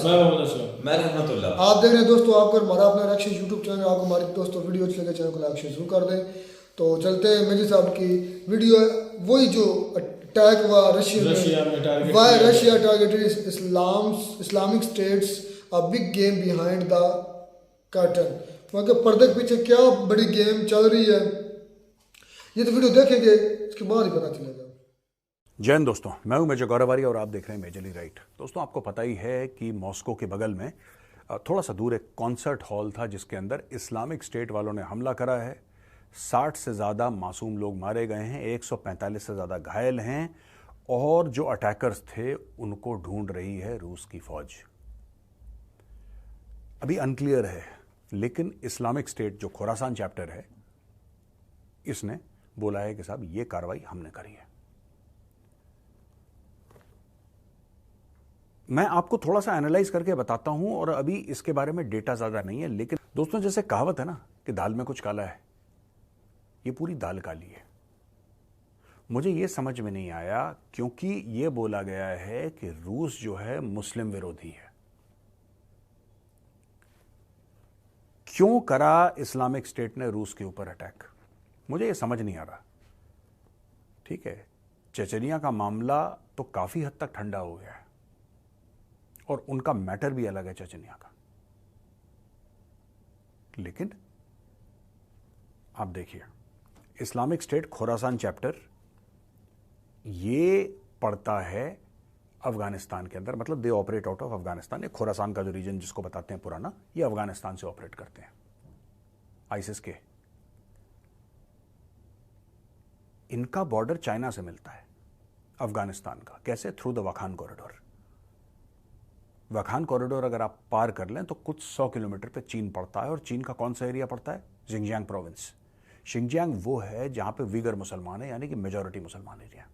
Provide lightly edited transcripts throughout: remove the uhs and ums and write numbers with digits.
मैं रहमतुल्लाह। आप देख रहे हैं दोस्तों, आपको हमारा अपना रिएक्शन यूट्यूब चैनल, आपको हमारे दोस्तों वीडियो अच्छी लगे चैनल को लाइक शेयर शुरू कर दें। तो चलते हैं मेजर साहब की वीडियो, वही जो अटैक हुआ रशिया में, Y Russia targeted Islamic states, a big game behind the curtain. वहाँ के पर्दे के पीछे क्या बड़ी गेम चल रही है, ये तो वीडियो देखेंगे इसके बाद ही पता चलेगा। जय हिंद दोस्तों, मैं हूं मेजर गौरवारी और आप देख रहे हैं मेजरली राइट। दोस्तों, आपको पता ही है कि मॉस्को के बगल में थोड़ा सा दूर एक कॉन्सर्ट हॉल था जिसके अंदर इस्लामिक स्टेट वालों ने हमला करा है। 60 से ज़्यादा मासूम लोग मारे गए हैं, 145 से ज़्यादा घायल हैं और जो अटैकर्स थे उनको ढूंढ रही है रूस की फौज। अभी अनक्लियर है, लेकिन इस्लामिक स्टेट जो खुरासान चैप्टर है इसने बोला है कि साहब ये कार्रवाई हमने करी है। मैं आपको थोड़ा सा एनालाइज करके बताता हूं और अभी इसके बारे में डेटा ज्यादा नहीं है, लेकिन दोस्तों जैसे कहावत है ना कि दाल में कुछ काला है, ये पूरी दाल काली है। मुझे ये समझ में नहीं आया क्योंकि ये बोला गया है कि रूस जो है मुस्लिम विरोधी है। क्यों करा इस्लामिक स्टेट ने रूस के ऊपर अटैक, मुझे ये समझ नहीं आ रहा। ठीक है, चेचनिया का मामला तो काफी हद तक ठंडा हो गया है और उनका मैटर भी अलग है चेचनिया का, लेकिन आप देखिए इस्लामिक स्टेट खुरासान चैप्टर ये पड़ता है अफगानिस्तान के अंदर, मतलब they operate out of Afghanistan. ये खुरासान का जो रीजन जिसको बताते हैं पुराना, ये अफगानिस्तान से ऑपरेट करते हैं आईसिस के। इनका बॉर्डर चाइना से मिलता है अफगानिस्तान का, कैसे? Through the Wakhan corridor. Wakhan corridor अगर आप पार कर लें तो कुछ 100 किलोमीटर पे चीन पड़ता है, और चीन का कौन सा एरिया पड़ता है? Xinjiang province. शिंजियांग वो है जहां पे वीगर मुसलमान है, यानी कि मेजॉरिटी मुसलमान एरिया।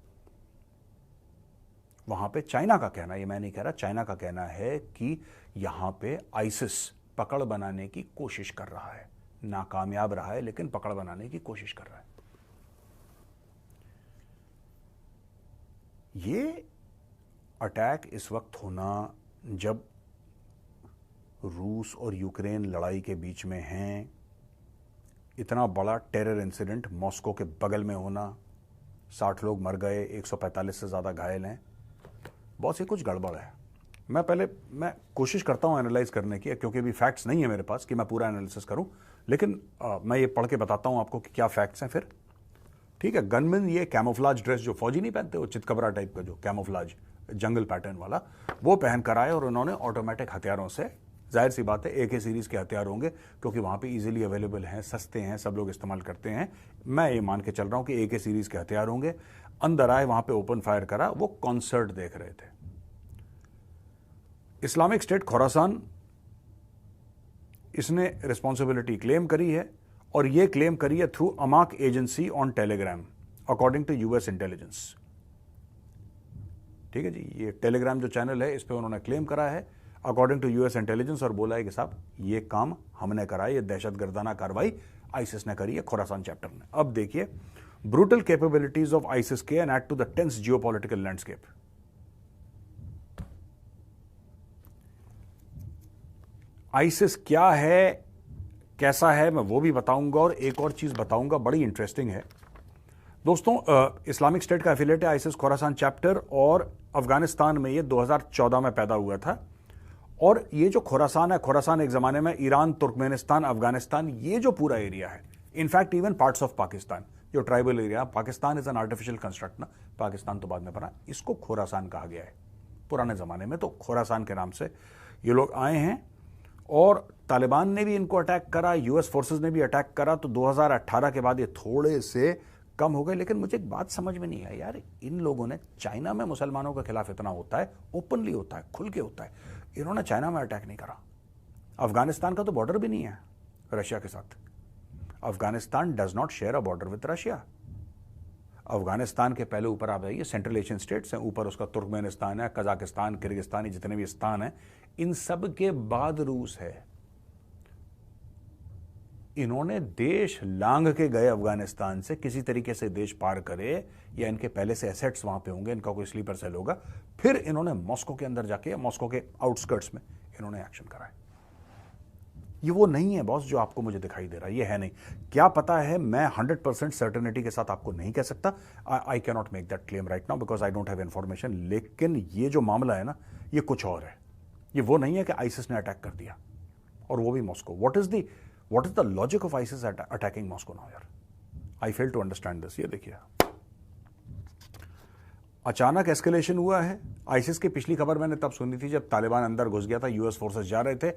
वहां पे चाइना का कहना, ये मैं नहीं कह रहा, चाइना का कहना है कि यहां पे आइसिस पकड़ बनाने की कोशिश कर रहा है। नाकामयाब रहा है, लेकिन पकड़ बनाने की कोशिश कर रहा है। ये अटैक इस वक्त होना जब रूस और यूक्रेन लड़ाई के बीच में हैं, इतना बड़ा टेरर इंसिडेंट मॉस्को के बगल में होना, 60 लोग मर गए, 145 से ज़्यादा घायल हैं, बहुत सी कुछ गड़बड़ है। मैं कोशिश करता हूं एनालाइज करने की, क्योंकि अभी फैक्ट्स नहीं है मेरे पास कि मैं पूरा एनालिसिस करूं, लेकिन मैं ये पढ़ के बताता हूं आपको कि क्या फैक्ट्स हैं फिर। ठीक है, गनमैन ये कैमोफ्लाज ड्रेस जो फौजी नहीं पहनते, वो चितकबरा टाइप का जो कैमोफ्लाज जंगल पैटर्न वाला, वो पहन कर आए और उन्होंने ऑटोमेटिक हथियारों से, जाहिर सी बात है एके सीरीज के हथियार होंगे क्योंकि वहां पे इजीली अवेलेबल हैं, सस्ते हैं, सब लोग इस्तेमाल करते हैं। मैं ये मान के चल रहा हूं कि एके सीरीज के हथियार होंगे। अंदर आए, वहां पे ओपन फायर करा, वो कॉन्सर्ट देख रहे थे। इस्लामिक स्टेट खुरासान, इसने रिस्पॉन्सिबिलिटी क्लेम करी है और ये क्लेम करी है through Amaq agency on Telegram, according to US intelligence. ठीक है जी, ये टेलीग्राम जो चैनल है इस पे उन्होंने क्लेम करा है अकॉर्डिंग टू यूएस इंटेलिजेंस, और बोला है कि साहब ये काम हमने करा है, ये दहशतगर्दाना कार्रवाई आईसिस ने करी है खुरासान चैप्टर ने। अब देखिए, ब्रूटल कैपेबिलिटीज ऑफ आईसिस के and add to the tense geopolitical landscape. ISIS क्या है, कैसा है, मैं वो भी बताऊंगा, और एक और चीज बताऊंगा बड़ी इंटरेस्टिंग है दोस्तों। इस्लामिक स्टेट का एफिलिएट है आईसिस खुरासान चैप्टर, और अफगानिस्तान में ये 2014 में पैदा हुआ था। और ये जो खुरासान है, खुरासान एक जमाने में ईरान, तुर्कमेनिस्तान, अफगानिस्तान, ये जो पूरा एरिया है, in fact even parts of Pakistan, जो tribal area, Pakistan is an artificial construct ना, पाकिस्तान तो बाद में बना, इसको खुरासान कहा गया है। पुराने जमाने में तो खुरासान के नाम से ये लोग आए हैं, और तालिबान ने भी इनको अटैक करा, यूएस फोर्सेस ने भी अटैक करा, तो 2018 के बाद ये थोड़े से कम हो गए। लेकिन मुझे एक बात समझ में नहीं आई यार, इन लोगों ने, चाइना में मुसलमानों के खिलाफ इतना होता है, ओपनली होता है, खुल के होता है, इन्होंने चाइना में अटैक नहीं करा। अफगानिस्तान का तो बॉर्डर भी नहीं है रशिया के साथ। Afghanistan does not share a border with Russia. Afghanistan के पहले ऊपर आप आइए, सेंट्रल एशियन स्टेट्स हैं, ऊपर उसका तुर्कमेनिस्तान है, कजाकिस्तान, किर्गिस्तान, जितने भी स्थान हैं, इन सब के बाद रूस है। इन्होंने देश लांग के गए अफगानिस्तान से, किसी तरीके से देश पार करे, या इनके पहले से एसेट्स वहां पे होंगे, इनका कोई स्लीपर सेल होगा, फिर इन्होंने मॉस्को के अंदर जाके या मॉस्को के आउटस्कर्ट्स में इन्होंने एक्शन कराया। ये वो नहीं है बॉस जो आपको मुझे दिखाई दे रहा है, ये है नहीं। क्या पता है, मैं 100% सर्टेनिटी के साथ आपको नहीं कह सकता। I can not make that claim right now because I don't have information. लेकिन ये जो मामला है ना, ये कुछ और है। ये वो नहीं है कि आईसिस ने अटैक कर दिया, और वो भी Moscow. What is the logic of ISIS attacking Moscow now यार? आई फेल टू अंडरस्टैंड दिस। ये देखिए, अचानक एस्केलेशन हुआ है। आईसिस की पिछली खबर मैंने तब सुनी थी जब तालिबान अंदर घुस गया था, यूएस फोर्सेस जा रहे थे,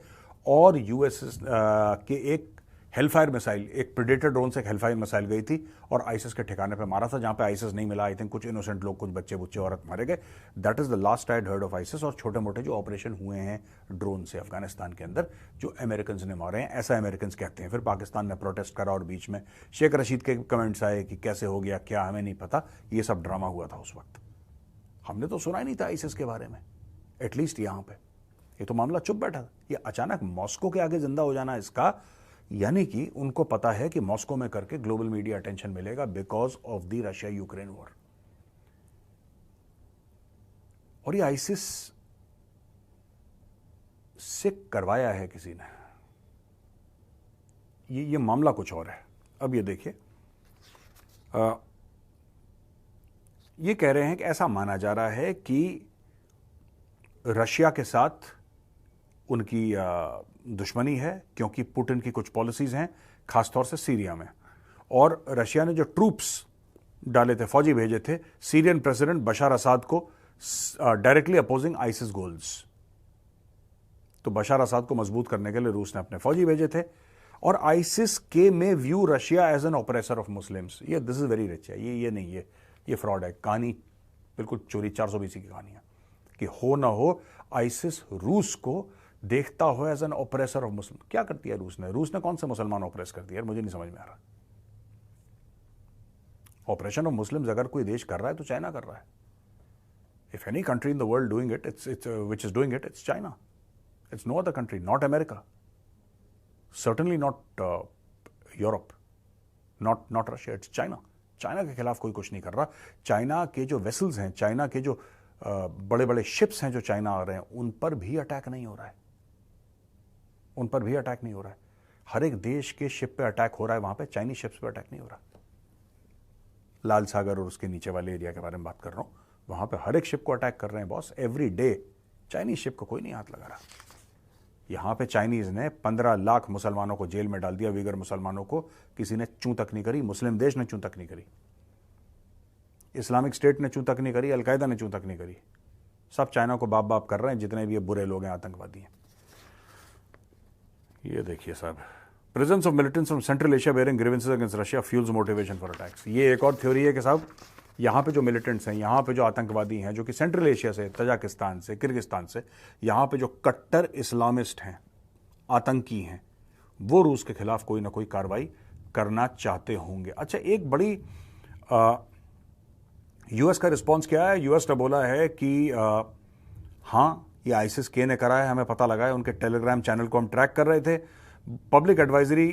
और यूएस के एक हेलफायर मिसाइल, एक प्रेडेटर ड्रोन से एक हेलफायर मिसाइल गई थी और आईसिस के ठिकाने पे मारा था, जहां पे आईसिस नहीं मिला। आई थिंक कुछ इनोसेंट लोग, कुछ बच्चे बुच्चे औरत मारे गए। That is the last I heard of ISIS. और छोटे मोटे जो ऑपरेशन हुए हैं ड्रोन से अफगानिस्तान के अंदर, जो अमेरिकन ने मारे हैं, ऐसा अमेरिकन कहते हैं। फिर पाकिस्तान ने प्रोटेस्ट करा और बीच में शेख रशीद के कमेंट्स आए कि कैसे हो गया, क्या हमें नहीं पता। ये सब ड्रामा हुआ था उस वक्त। हमने तो सुना ही नहीं था आईसिस के बारे में, एटलीस्ट यहां पे। ये तो मामला चुप बैठा था। ये अचानक मॉस्को के आगे जिंदा हो जाना इसका, यानी कि उनको पता है कि मॉस्को में करके ग्लोबल मीडिया अटेंशन मिलेगा because of the Russia Ukraine war. और ये आईसिस से करवाया है किसी ने। ये मामला कुछ और है। अब ये देखिए, ये कह रहे हैं कि ऐसा माना जा रहा है कि रशिया के साथ उनकी दुश्मनी है, क्योंकि पुतिन की कुछ पॉलिसीज हैं, खासतौर से सीरिया में। और रशिया ने जो ट्रूप्स डाले थे, फौजी भेजे थे सीरियन प्रेसिडेंट बशार असाद को, डायरेक्टली अपोजिंग आईसिस गोल्स। तो बशार असाद को मजबूत करने के लिए रूस ने अपने फौजी भेजे थे। और आईसिस के में view Russia as an oppressor of Muslims. ये दिस इज वेरी रिच है। ये नहीं, ये फ्रॉड है। कहानी बिल्कुल चोरी 400 BC की कहानी है कि हो ना हो आईसिस रूस को देखता हो as an oppressor of Muslim. क्या करती है रूस ने कौन से मुसलमान ऑपरेस कर दिया? मुझे नहीं समझ में आ रहा। ऑपरेशन ऑफ मुस्लिम्स अगर कोई देश कर रहा है तो चाइना कर रहा है। If any country in the world doing it, which is doing it, it's China. It's no other country, not America, certainly not Europe, not Russia, it's China. China के खिलाफ कोई कुछ नहीं कर रहा। चाइना के जो वेसल्स हैं, चाइना के जो बड़े बड़े शिप्स हैं जो चाइना आ रहे हैं, उन पर भी अटैक नहीं हो रहा है। उन पर भी अटैक नहीं हो रहा है। हर एक देश के शिप पे अटैक हो रहा है, वहां पे चाइनीज शिप्स पे अटैक नहीं हो रहा। लाल सागर और उसके नीचे वाले एरिया के बारे में बात कर रहा हूं। वहां पे हर एक शिप को अटैक कर रहे हैं boss, every day. Chinese ship को कोई नहीं हाथ लगा रहा। यहां पे चाइनीज ने 15 लाख मुसलमानों को जेल में डाल दिया, विगर मुसलमानों को। किसी ने चूं तक नहीं करी, मुस्लिम देश ने चूं तक नहीं करी, इस्लामिक स्टेट ने चूं तक नहीं करी, अलकायदा ने चूं तक नहीं करी। सब चाइना को बाप बाप कर रहे हैं, जितने भी ये बुरे लोग हैं, आतंकवादी हैं। ये देखिए साहब, presence of militants from central Asia bearing grievances against Russia fuels motivation for attacks. ये एक और थ्योरी है कि साहब यहाँ पे जो मिलिटेंट्स हैं, यहाँ पे जो आतंकवादी हैं, जो कि सेंट्रल एशिया से, तजाकिस्तान से, किर्गिस्तान से, यहाँ पे जो कट्टर इस्लामिस्ट हैं, आतंकी हैं, वो रूस के खिलाफ कोई ना कोई कार्रवाई करना चाहते होंगे। अच्छा, एक बड़ी यूएस का रिस्पॉन्स क्या है? यूएस ने बोला है कि हाँ, ये आईसिस के ने करा है, हमें पता लगा है। उनके टेलीग्राम चैनल को हम ट्रैक कर रहे थे। पब्लिक एडवाइजरी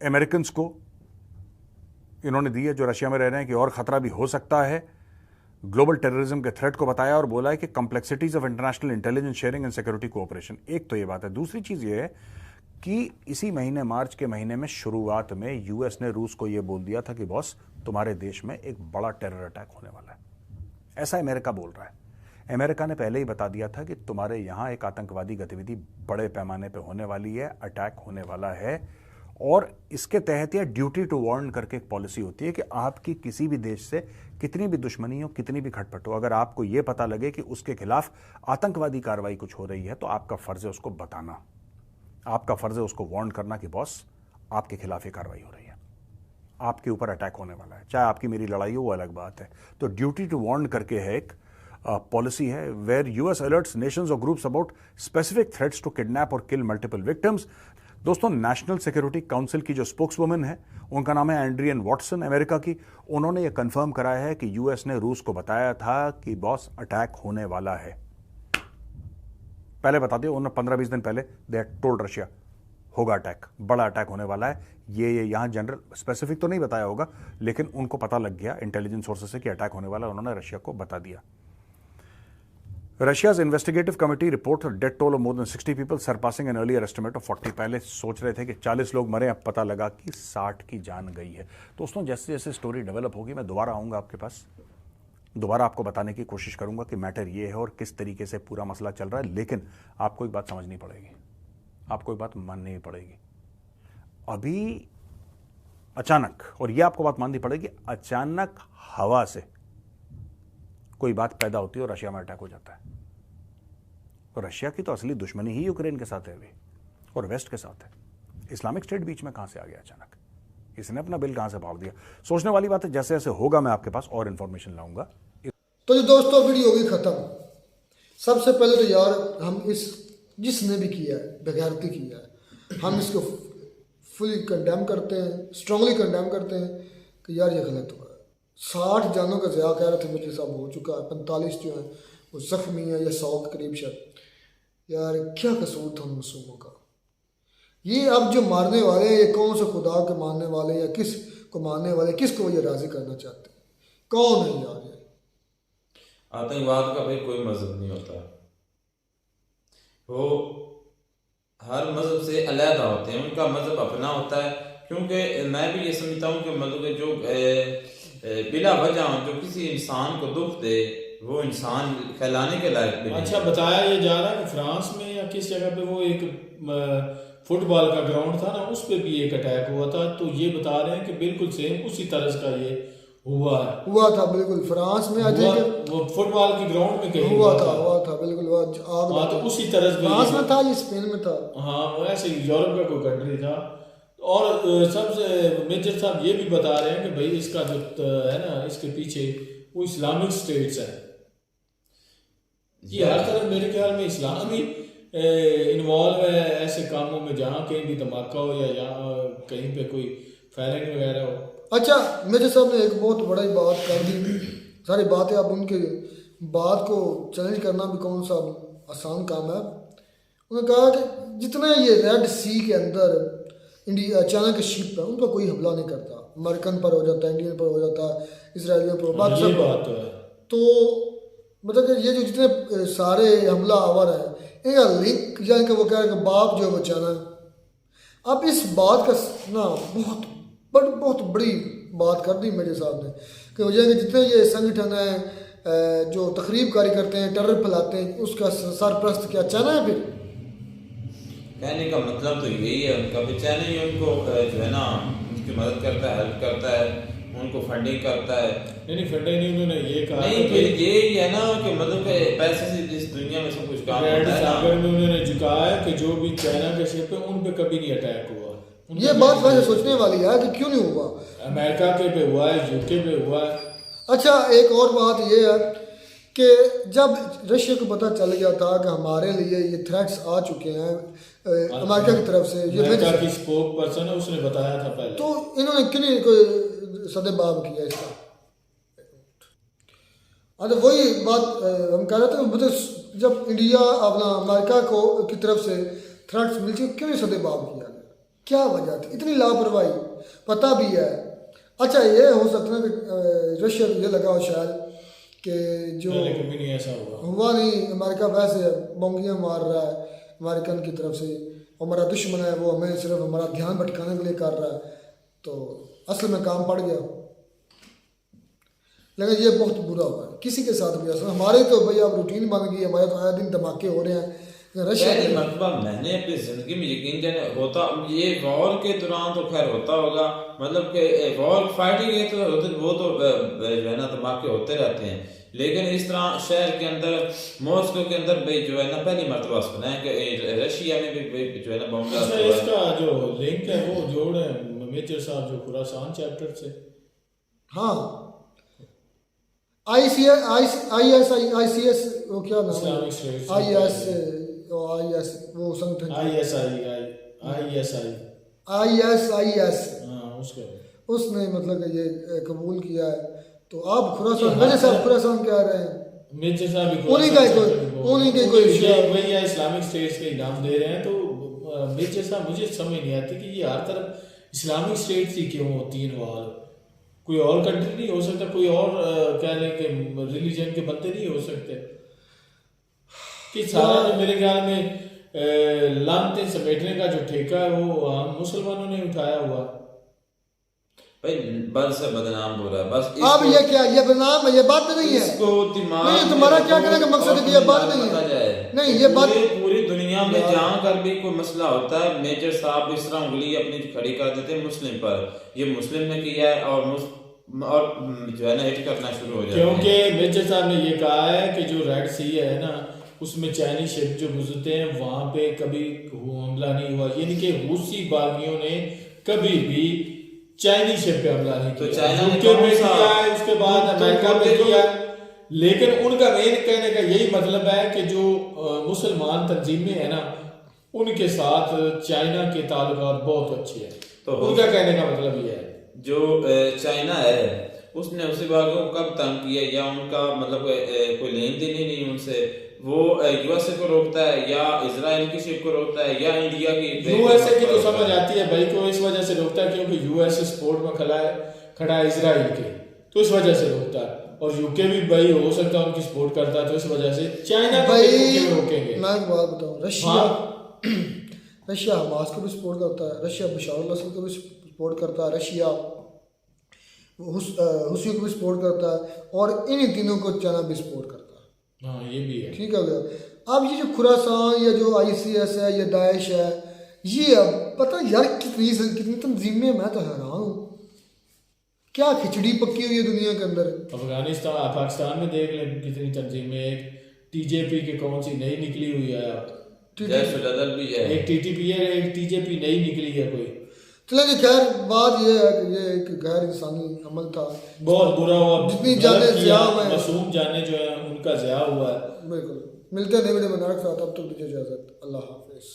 अमेरिकन को इन्होंने दी है जो रशिया में रह रहे हैं कि और खतरा भी हो सकता है। ग्लोबल टेररिज्म के थ्रेट को बताया और बोला है कि complexities of international intelligence sharing and security cooperation. एक तो ये बात है। दूसरी चीज ये है कि इसी महीने, मार्च के महीने में शुरुआत में यूएस ने रूस को यह बोल दिया था कि बॉस, तुम्हारे देश में एक बड़ा टेरर अटैक होने वाला है। ऐसा अमेरिका बोल रहा है। अमेरिका ने पहले ही बता दिया था कि तुम्हारे यहां एक आतंकवादी गतिविधि बड़े पैमाने पर होने वाली है, अटैक होने वाला है। और इसके तहत यह ड्यूटी टू वार्न करके एक पॉलिसी होती है कि आपकी किसी भी देश से कितनी भी दुश्मनी हो, कितनी भी खटपट हो, अगर आपको यह पता लगे कि उसके खिलाफ आतंकवादी कार्रवाई कुछ हो रही है, तो आपका फर्ज है उसको बताना, आपका फर्ज है उसको वार्न करना कि बॉस, आपके खिलाफ ये कार्रवाई हो रही है, आपके ऊपर अटैक होने वाला है। चाहे आपकी मेरी लड़ाई हो, वो अलग बात है। तो ड्यूटी टू वार्न करके है एक पॉलिसी है, वेयर यूएस अलर्ट्स नेशंस और groups about specific threats to kidnap और किल मल्टीपल विक्टिम्स। दोस्तों, नेशनल सिक्योरिटी काउंसिल की जो स्पोक्सवुमन है, उनका नाम है एंड्रियन वॉटसन, अमेरिका की। उन्होंने ये कंफर्म कराया है कि यूएस ने रूस को बताया था कि बॉस, अटैक होने वाला है। पहले बता दिया उन्होंने, 15-20 दिन पहले दे हैड टोल्ड रशिया होगा अटैक, बड़ा अटैक होने वाला है। ये यहाँ जनरल स्पेसिफिक तो नहीं बताया होगा, लेकिन उनको पता लग गया इंटेलिजेंस सोर्सेस से कि अटैक होने वाला है, उन्होंने रशिया को बता दिया। Russia's investigative committee report death toll of more than 60 people surpassing an earlier estimate of 40। पहले सोच रहे थे कि 40 लोग मरे, अब पता लगा कि 60 की जान गई है। दोस्तों, जैसे जैसे स्टोरी डेवलप होगी मैं दोबारा आऊँगा आपके पास, दोबारा आपको बताने की कोशिश करूंगा कि मैटर ये है और किस तरीके से पूरा मसला चल रहा है। लेकिन आपको एक बात समझनी पड़ेगी, आपको एक बात माननी पड़ेगी। अभी अचानक, और ये आपको बात माननी पड़ेगी, अचानक हवा से कोई बात पैदा होती है और रशिया में अटैक हो जाता है। तो रशिया की तो असली दुश्मनी ही यूक्रेन के साथ है अभी, और वेस्ट के साथ है। इस्लामिक स्टेट बीच में कहां से आ गया अचानक? इसने अपना बिल कहां से फाड़ दिया? सोचने वाली बात है। जैसे जैसे होगा मैं आपके पास और इंफॉर्मेशन लाऊंगा। तो जी दोस्तों, वीडियो होगी खत्म। सबसे पहले तो यार हम इस जिसने भी किया है, बेगैरती किया है, हम इसको फुली कंडेम करते हैं, स्ट्रांगली कंडेम करते हैं कि यार ये गलत हुआ है। 60 जानों का ज़या कह रहे थे मेरे साहब हो चुका है, 45 जो है वो जख्मी है या 100 के करीब शायद। यार क्या कसूर था उन मासूमों का? ये अब जो मारने वाले हैं, ये कौन से खुदा के मारने वाले या किस को मारने वाले, किसको ये राजी करना चाहते हैं? कौन है यार ये? आतंकवाद का भाई कोई मजहब नहीं होता, वो हर मजहब से अलग होते हैं, उनका मजहब अपना होता है। क्योंकि मैं भी ये समझता हूँ कि मतलब जो बिला वजह जो किसी इंसान को दुख दे वो इंसान फैलाने के लायक भी नहीं। अच्छा, बताया ये जा रहा है कि फ्रांस में या किस जगह पे वो एक फुटबॉल का ग्राउंड था ना, उस पे भी एक अटैक हुआ था। तो ये बता रहे हैं कि बिल्कुल सेम उसी तरह का ये हुआ था बिल्कुल फ्रांस में। आई थिंक वो फुटबॉल की ग्राउंड में कहीं हुआ था बिल्कुल। आग तो उसी तरह फ्रांस में था, ये स्पेन में था। हाँ, वैसे यूरोप का कोई कंट्री था। और सबसे मेजर साहब ये भी बता रहे हैं कि भाई इसका जो है ना, इसके पीछे वो इस्लामिक स्टेट्स है। ये हर तरफ मेरे ख्याल में इस्लाम ही इन्वॉल्व है ऐसे कामों में, जहाँ कहीं भी धमाका हो या यहाँ कहीं पे कोई फायरिंग वगैरह हो। अच्छा, मेरे साहब ने एक बहुत बड़ी बात कर दी। सारी बातें आप उनके बात को चैलेंज करना भी कौन सा आसान काम है। उन्होंने कहा कि जितना ये रेड सी के अंदर इंडिया चाइना के शिप है, उन पर कोई हमला नहीं करता। अमेरिकन पर हो जाता है, इंडियन पर हो जाता है, इसराइलियों पर, बाकी सब बात तो मतलब कि ये जो जितने सारे हमला आवर है, इनका लिंक या इनका वो कह रहे हैं कि बाप जो है वो चाइना है। अब इस बात का ना बहुत बड़ी बात कर दी मेरे साहब ने कि वजह कि जितने ये संगठन है जो तकरीबकारी करते हैं, टेरर फैलाते हैं, उसका सरप्रस्त क्या चाइना है? फिर कहने का मतलब तो यही है उनका भी, चाइना ही उनको जो है ना उनकी मदद करता है, हेल्प करता है, उनको फंडिंग करता है। नहीं फंडिंग नहीं, उन्होंने ये कहा नहीं, फिर ये ही है ना कि मतलब पैसे से इस दुनिया में सब कुछ काम होता है सागर में उन्होंने झुकाया है कि जो भी चाइना के शिप है उन पे कभी नहीं अटैक हुआ। ये बात वैसे सोचने वाली है कि क्यों नहीं हुआ। अमेरिका के पे हुआ है, यूके पे हुआ है। अच्छा, एक और बात ये है कि जब रशिया को पता चल गया था कि हमारे लिए ये थ्रेट्स आ चुके हैं अमेरिका की तरफ से, ये अमेरिका की स्पोक पर्सन है, उसने बताया था पहले, तो इन्होंने क्यों नहीं कोई सदेबाब किया इसका? अच्छा, वही बात हम कह रहे थे, मतलब जब इंडिया अपना अमेरिका को की तरफ से थ्रेट्स मिलती, क्यों नहीं सदेबाब किया? क्या वजह थी इतनी लापरवाही? पता भी है। अच्छा, ये हो सकता है कि रशिया को ये लगा हो शायद कि जो नहीं ऐसा हुआ नहीं, अमेरिका वैसे बोंगियाँ मार रहा है अमेरिकन की तरफ से, हमारा दुश्मन है, वो हमें सिर्फ हमारा ध्यान भटकाने के लिए कर रहा है, तो असल में काम पड़ गया। लेकिन ये बहुत बुरा हुआ है, किसी के साथ भी ऐसा। हमारे तो भाई अब रूटीन बन गई, हमारे तो आए दिन धमाके हो रहे हैं। पहली मरतबा मैंने अपनी जिंदगी में यकीन जाने होता, ये वॉर के दौरान तो खैर होता होगा, मतलब कि वॉर फाइटिंग है तो वो तो जो है ना धमाके होते रहते हैं, लेकिन इस तरह शहर के अंदर, मॉस्को के अंदर भाई जो है ना पहली मरतबा सुना है कि रशिया में भी जो है ना बम ब्लास्ट हुआ है। इसका जो लिंक है वो जोड़े मेजर साहब जो खुरासान चैप्टर से। हाँ, ICS वो क्या नाम है, IS वो संगठन ISIS उसने मतलब कि ये कबूल किया है। तो आप खुरासान, मेरे साहब खुरासान कह रहे हैं, मेजर साहब उन्हीं का कोई वही इस्लामिक स्टेट्स के नाम दे रहे हैं। तो मेजर साहब मुझे समझ नहीं आती कि ये हर तरफ इस्लामिक स्टेट ही क्यों होती है इन्वॉल्व। कोई और कंट्री नहीं हो सकता, कोई और कह लें कि रिलीजन के बंदे नहीं हो सकते कि सारा जो मेरे ख्याल में लानतें समेटने का जो ठेका है वो हम मुसलमानों ने उठाया हुआ। भाई बद से बदनाम हो रहा है बस। अब ये क्या, ये बदनाम है, ये बात नहीं है। इसको दिमाग नहीं, तुम्हारा क्या कहने का मकसद है कि ये बात नहीं है? नहीं, ये बात पूरी दुनिया में जहाँ कर भी कोई मसला होता है मेजर साहब इस तरह उंगली अपनी खड़ी कर देते हैं मुस्लिम पर। ये मुस्लिम ने किया है और जो है ना हिट करना शुरू हो जाता है। क्योंकि मेजर साहब ने ये कहा है कि जो रेड सी है ना उसमें चाइनीज शिप जो गुजरते हैं वहां पे कभी हमला नहीं हुआ, यानी कि रूसी बागियों ने कभी भी चाइनीज शिप पे हमला नहीं किया। चाइना ने यूके में किया है, उसके बाद अमेरिका में किया, लेकिन उनका मेन कहने का यही मतलब है कि जो मुसलमान तंजीमें है ना उनके साथ चाइना के ताल्लुकात बहुत अच्छे हैं। तो उनका कहने का मतलब ये है जो चाइना है उसने उसी बागों को कब तंग किया या उनका मतलब कोई लेन देन ही नहीं उनसे। वो यूएसए को रोकता है या इजराइल की शिप को रोकता है या इंडिया की। यूएसए की तो समझ आती है भाई को इस वजह से रोकता है क्योंकि यूएसए सपोर्ट में खड़ा है इजराइल के, तो इस वजह से रोकता है। और यूके भी भाई हो सकता है उनकी सपोर्ट करता है, तो इस वजह से चाइना को क्यों रोकेंगे। मैं एक बात बताऊं, रशिया हमास को भी सपोर्ट करता है, रशिया बशार अल-असद को भी सपोर्ट करता है, रशिया हुसी को भी सपोर्ट करता है और इन तीनों को चाइना भी सपोर्ट करता है। हाँ ये भी है। ठीक है भैया। अब ये जो खुरासान या जो आईसीएस है या दाइश है, ये अब पता यार कितनी तंजीमें, मैं तो हैरान हूँ क्या खिचड़ी पक्की हुई है दुनिया के अंदर। अफगानिस्तान पाकिस्तान में देख लें कितनी तंजीमें, एक टीजेपी की कौन सी नई निकली हुई है, भी है, एक टीटीपी है, एक टीजेपी नई निकली है कोई। चलिए खैर बात ये है कि ये एक गैर इंसानी अमल था, बहुत बुरा हुआ, जितनी जाने ज़िया हुए हैं, मासूम जाने जो है उनका ज़िया हुआ है। बिल्कुल। मिलते हैं नए वीडियो में, तब तक दीजिए इजाज़त, अल्लाह हाफिज़।